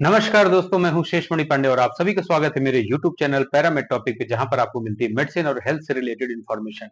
नमस्कार दोस्तों, मैं हूं शेषमणि पांडे और आप सभी का स्वागत है मेरे YouTube चैनल पैरामेड टॉपिक पे, जहां पर आपको मिलती है मेडिसिन और हेल्थ से रिलेटेड इन्फॉर्मेशन।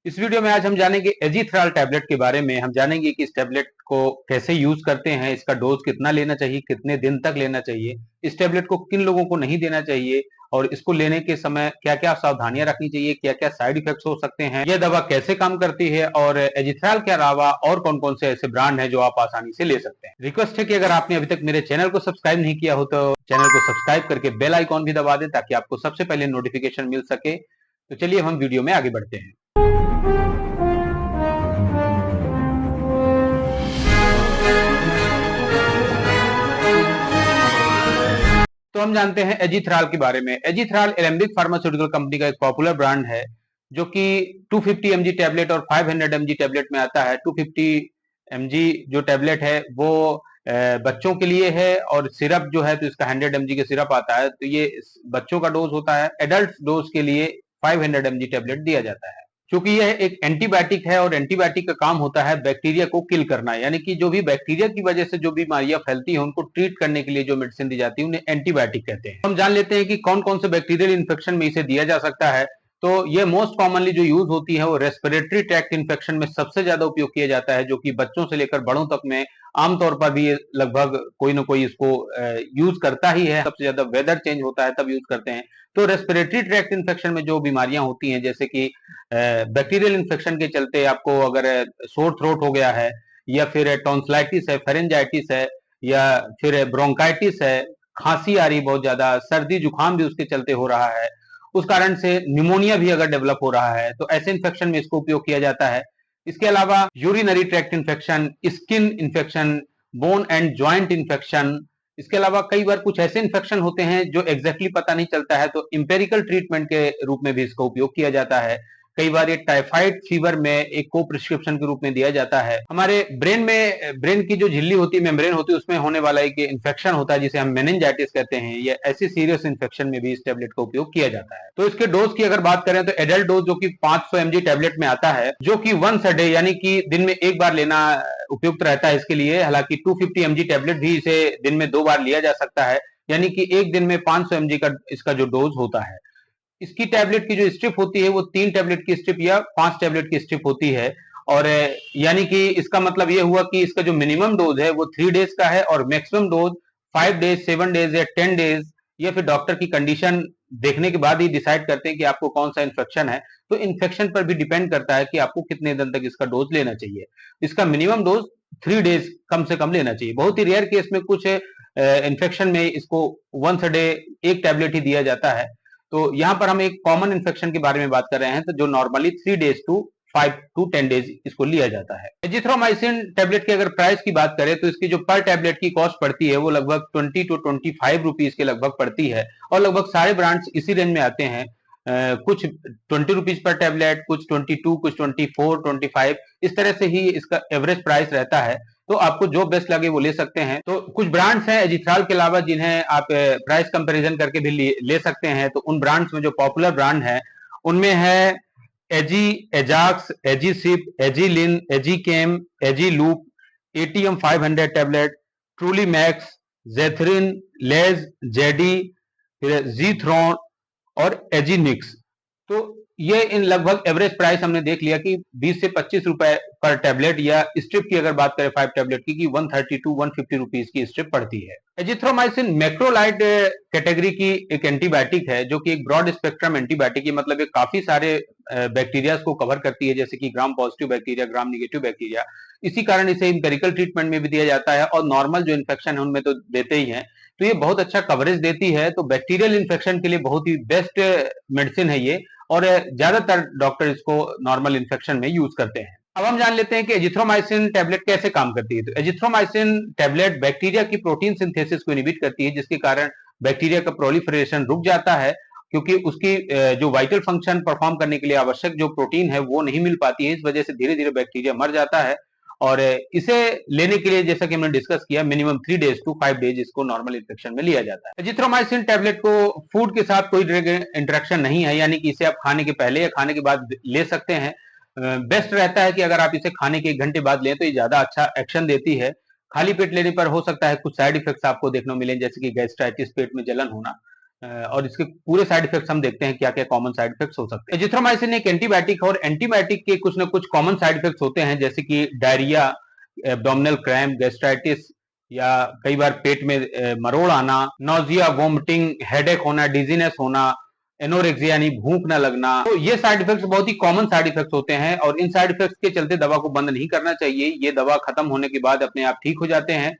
इस वीडियो में आज हम जानेंगे एजिथ्राल टैबलेट के बारे में। हम जानेंगे कि इस टैबलेट को कैसे यूज करते हैं, इसका डोज कितना लेना चाहिए, कितने दिन तक लेना चाहिए, इस टैबलेट को किन लोगों को नहीं देना चाहिए और इसको लेने के समय क्या-क्या सावधानियां रखनी चाहिए, क्या-क्या साइड इफेक्ट्स हो सकते हैं, यह दवा कैसे काम करती है और एजिथ्राल के अलावा और कौन-कौन से ऐसे ब्रांड हैं जो आप आसानी से ले सकते हैं। रिक्वेस्ट है कि अगर आपने अभी तक मेरे चैनल को सब्सक्राइब नहीं किया हो तो चैनल को सब्सक्राइब करके बेल आइकॉन भी दबा दें ताकि आपको सबसे पहले नोटिफिकेशन मिल सके। तो चलिए हम वीडियो में आगे बढ़ते हैं। तो हम जानते हैं एजिथ्राल के बारे में। एजिथ्राल एलेम्बिक फार्मास्यूटिकल कंपनी का एक पॉपुलर ब्रांड है जो कि 250 mg टैबलेट और 500 mg टैबलेट में आता है। 250 mg जो टैबलेट है वो बच्चों के लिए है और सिरप जो है तो इसका 100 mg का सिरप आता है, तो ये बच्चों का डोज होता है। एडल्ट डोज के लिए 500 mg टैबलेट दिया जाता है। क्योंकि यह एक एंटीबायोटिक है और एंटीबायोटिक का काम होता है बैक्टीरिया को किल करना, यानी कि जो भी बैक्टीरिया की वजह से जो बीमारियां फैलती हैं उनको ट्रीट करने के लिए जो मेडिसिन दी जाती है उन्हें एंटीबायोटिक कहते हैं। हम जान लेते हैं कि कौन कौन से बैक्टीरियल इन्फेक्शन में इसे दिया जा सकता है। तो ये मोस्ट कॉमनली जो यूज होती है वो रेस्पिरेटरी ट्रैक्ट इन्फेक्शन में सबसे ज्यादा उपयोग किया जाता है, जो कि बच्चों से लेकर बड़ों तक में आमतौर पर भी लगभग कोई ना कोई इसको यूज करता ही है। सबसे ज्यादा वेदर चेंज होता है तब यूज करते हैं। तो रेस्पिरेटरी ट्रैक्ट इन्फेक्शन में जो बीमारियां होती हैं, जैसे कि बैक्टीरियल इन्फेक्शन के चलते आपको अगर सोर थ्रोट हो गया है या फिर टॉन्सिलाइटिस है, फेरेंजाइटिस है या फिर ब्रोंकाइटिस है, खांसी आ रही बहुत ज्यादा, सर्दी जुकाम भी उसके चलते हो रहा है, उस कारण से निमोनिया भी अगर डेवलप हो रहा है तो ऐसे इन्फेक्शन में इसको उपयोग किया जाता है। इसके अलावा urinary tract infection, skin infection, bone and joint infection, इसके अलावा कई बार कुछ ऐसे इन्फेक्शन होते हैं जो एग्जैक्टली पता नहीं चलता है, तो इंपेरिकल ट्रीटमेंट के रूप में भी इसका उपयोग किया जाता है। कई बार ये टाइफाइड फीवर में एक को प्रिस्क्रिप्शन के रूप में दिया जाता है। हमारे ब्रेन की जो झिल्ली होती है, मेम्ब्रेन होती है, उसमें होने वाला एक इन्फेक्शन होता है जिसे हम मेनिंजाइटिस कहते हैं। ये ऐसी सीरियस इन्फेक्शन में भी इस टेबलेट का उपयोग किया जाता है। तो इसके डोज की अगर बात करें तो एडल्ट डोज जो कि 500 mg टेबलेट में आता है, जो कि वंस अ डे यानी कि दिन में एक बार लेना उपयुक्त रहता है इसके लिए। हालांकि 250 mg टेबलेट भी इसे दिन में 2 बार लिया जा सकता है, यानी कि एक दिन में 500 mg का इसका जो डोज होता है। इसकी टैबलेट की जो स्ट्रिप होती है वो 3 टैबलेट की स्ट्रिप या 5 टैबलेट की स्ट्रिप होती है। और यानी कि इसका मतलब ये हुआ कि इसका जो मिनिमम डोज है वो 3 डेज का है और मैक्सिमम डोज 5 डेज, 7 डेज या 10 डेज, या फिर डॉक्टर की कंडीशन देखने के बाद ही डिसाइड करते हैं कि आपको कौन सा इन्फेक्शन है। तो इन्फेक्शन पर भी डिपेंड करता है कि आपको कितने दिन तक इसका डोज लेना चाहिए। इसका मिनिमम डोज 3 डेज कम से कम लेना चाहिए। बहुत ही रेयर केस में कुछ इन्फेक्शन में इसको वंस अ डे एक टैबलेट ही दिया जाता है। तो यहाँ पर हम एक कॉमन इन्फेक्शन के बारे में बात कर रहे हैं, तो जो normally 3 days to 5 to 10 days इसको लिया जाता है। एजिथ्रोमाइसिन टैबलेट की अगर प्राइस की बात करें तो इसकी जो पर टैबलेट की कॉस्ट पड़ती है वो लगभग 20 to 25 रुपीज के लगभग पड़ती है और लगभग सारे ब्रांड्स इसी रेंज में आते हैं। कुछ 20 रुपीज पर टैबलेट, कुछ 22, कुछ 24, 25, इस तरह से ही इसका एवरेज प्राइस रहता है। तो आपको जो बेस्ट लगे वो ले सकते हैं। तो कुछ ब्रांड्स हैं एजिथ्राल के अलावा जिन्हें आप प्राइस कंपैरिजन करके भी ले सकते हैं। तो उन ब्रांड्स में जो पॉपुलर ब्रांड है उनमें है एजी, एजाक्स, एजीसिप, एजीलिन, एजीकेम, एजीलूप, एटीएम 500 टैबलेट, ट्रूली मैक्स, जेथरिन, लेज, जेडी, फिर जीथ्रॉन और एजीनिक्स। तो ये इन लगभग एवरेज प्राइस हमने देख लिया कि 20 से 25 रुपए पर टैबलेट, या स्ट्रिप की अगर बात करें 5 टैबलेट की 130 टू 150 रुपीज की स्ट्रिप पड़ती है। एजिथ्रोमाइसिन मैक्रोलाइड कैटेगरी की एक एंटीबायोटिक है जो कि एक ब्रॉड स्पेक्ट्रम एंटीबायोटिक है, मतलब ये काफी सारे बैक्टीरिया को कवर करती है, जैसे कि ग्राम पॉजिटिव बैक्टीरिया, ग्राम निगेटिव बैक्टीरिया। इसी कारण इसे इंपेरिकल ट्रीटमेंट में भी दिया जाता है और नॉर्मल जो इन्फेक्शन है उनमें तो देते ही हैं। तो ये बहुत अच्छा कवरेज देती है। तो बैक्टीरियल इन्फेक्शन के लिए बहुत ही बेस्ट मेडिसिन है ये, और ज्यादातर डॉक्टर इसको नॉर्मल इन्फेक्शन में यूज करते हैं। अब हम जान लेते हैं कि एजिथ्रोमाइसिन टैबलेट कैसे काम करती है। तो एजिथ्रोमाइसिन टैबलेट बैक्टीरिया की प्रोटीन सिंथेसिस को इनहिबिट करती है, जिसके कारण बैक्टीरिया का प्रोलिफरेशन रुक जाता है, क्योंकि उसकी जो वाइटल फंक्शन परफॉर्म करने के लिए आवश्यक जो प्रोटीन है वो नहीं मिल पाती है। इस वजह से धीरे धीरे बैक्टीरिया मर जाता है। और इसे लेने के लिए जैसा कि हमने डिस्कस किया मिनिमम 3 डेज टू 5 डेज इसको नॉर्मल इन्फेक्शन में लिया जाता है। एजिथ्रोमाइसिन टैबलेट को फूड के साथ कोई डायरेक्ट इंटरेक्शन नहीं है, यानी कि इसे आप खाने के पहले या खाने के बाद ले सकते हैं। बेस्ट रहता है कि अगर आप इसे खाने के 1 घंटे बाद लें तो ये ज्यादा अच्छा एक्शन देती है। खाली पेट लेने पर हो सकता है कुछ साइड इफेक्ट्स आपको देखने को मिले, जैसे कि गैस्ट्राइटिस, पेट में जलन होना, और इसके पूरे साइड इफेक्ट्स हम देखते हैं क्या क्या कॉमन साइड इफेक्ट्स हो सकते हैं। एजिथ्रोमाइसिन एक एंटीबायोटिक है और एंटीबायोटिक के कुछ ना कुछ कॉमन साइड इफेक्ट्स होते हैं, जैसे कि डायरिया, एब्डोमिनल क्रैम्प, गैस्ट्राइटिस, या कई बार पेट में मरोड़ आना, नोजिया, वोमिटिंग, हेडेक होना, डिजीनेस होना, एनोरेक्सिया यानी भूख न लगना। तो ये साइड इफेक्ट्स बहुत ही कॉमन साइड इफेक्ट्स होते हैं और इन साइड इफेक्ट्स के चलते दवा को बंद नहीं करना चाहिए। ये दवा खत्म होने के बाद अपने आप ठीक हो जाते हैं।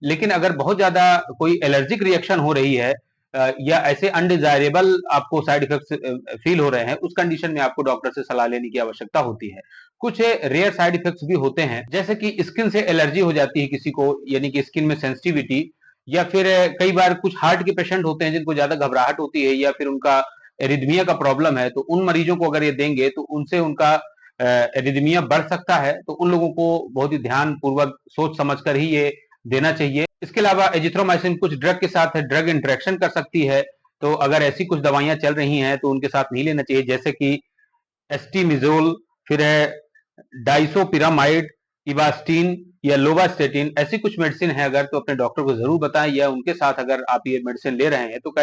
लेकिन अगर बहुत ज्यादा कोई एलर्जिक रिएक्शन हो रही है या ऐसे अनडिजायरेबल आपको साइड इफेक्ट्स फील हो रहे हैं, उस कंडीशन में आपको डॉक्टर से सलाह लेने की आवश्यकता होती है। कुछ रेयर साइड इफेक्ट्स भी होते हैं, जैसे कि स्किन से एलर्जी हो जाती है किसी को, यानी कि स्किन में सेंसिटिविटी, या फिर कई बार कुछ हार्ट के पेशेंट होते हैं जिनको ज्यादा घबराहट होती है या फिर उनका एरिथमिया का प्रॉब्लम है, तो उन मरीजों को अगर ये देंगे तो उनसे उनका एरिथमिया बढ़ सकता है। तो उन लोगों को बहुत ही ध्यान पूर्वक सोच समझ कर ही ये देना चाहिए। इसके अलावा एजिथ्रोमाइसिन कुछ ड्रग के साथ ड्रग इंटरेक्शन कर सकती है, तो अगर ऐसी कुछ दवाइयां चल रही हैं तो उनके साथ नहीं लेना चाहिए, जैसे कि एस्टीमिजोल, फिर है डाइसोपिरामाइड, इवास्टिन या लोवास्टेटिन। ऐसी कुछ मेडिसिन है अगर, तो अपने डॉक्टर को जरूर बताएं, या उनके साथ अगर आप ये मेडिसिन ले रहे हैं तो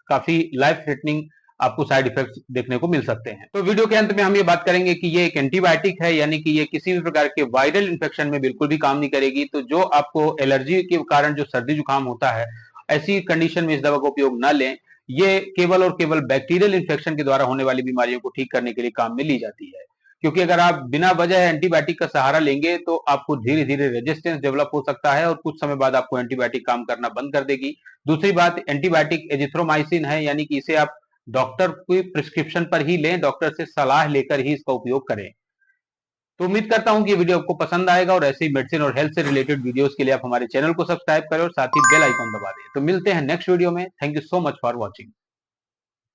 काफी लाइफ थ्रेटनिंग आपको साइड इफेक्ट्स देखने को मिल सकते हैं। तो वीडियो के अंत में हम ये बात करेंगे कि ये एक एंटीबायोटिक है, यानी कि ये किसी भी प्रकार के वायरल इंफेक्शन में बिल्कुल भी काम नहीं करेगी। तो जो आपको एलर्जी के कारण जो सर्दी जुकाम होता है, ऐसी कंडीशन में इस दवा का उपयोग न लें। ये केवल और केवल बैक्टीरियल इन्फेक्शन के द्वारा होने वाली बीमारियों को ठीक करने के लिए काम में ली जाती है, क्योंकि अगर आप बिना वजह एंटीबायोटिक का सहारा लेंगे तो आपको धीरे धीरे रेजिस्टेंस डेवलप हो सकता है और कुछ समय बाद आपको एंटीबायोटिक काम करना बंद कर देगी। दूसरी बात, एंटीबायोटिक एजिथ्रोमाइसिन है, यानी कि इसे आप डॉक्टर की प्रिस्क्रिप्शन पर ही लें, डॉक्टर से सलाह लेकर ही इसका उपयोग करें। तो उम्मीद करता हूं कि ये वीडियो आपको पसंद आएगा और ऐसे ही मेडिसिन और हेल्थ से रिलेटेड वीडियोस के लिए आप हमारे चैनल को सब्सक्राइब करें और साथ ही बेल आइकॉन दबा दें। तो मिलते हैं नेक्स्ट वीडियो में। Thank you so much for watching.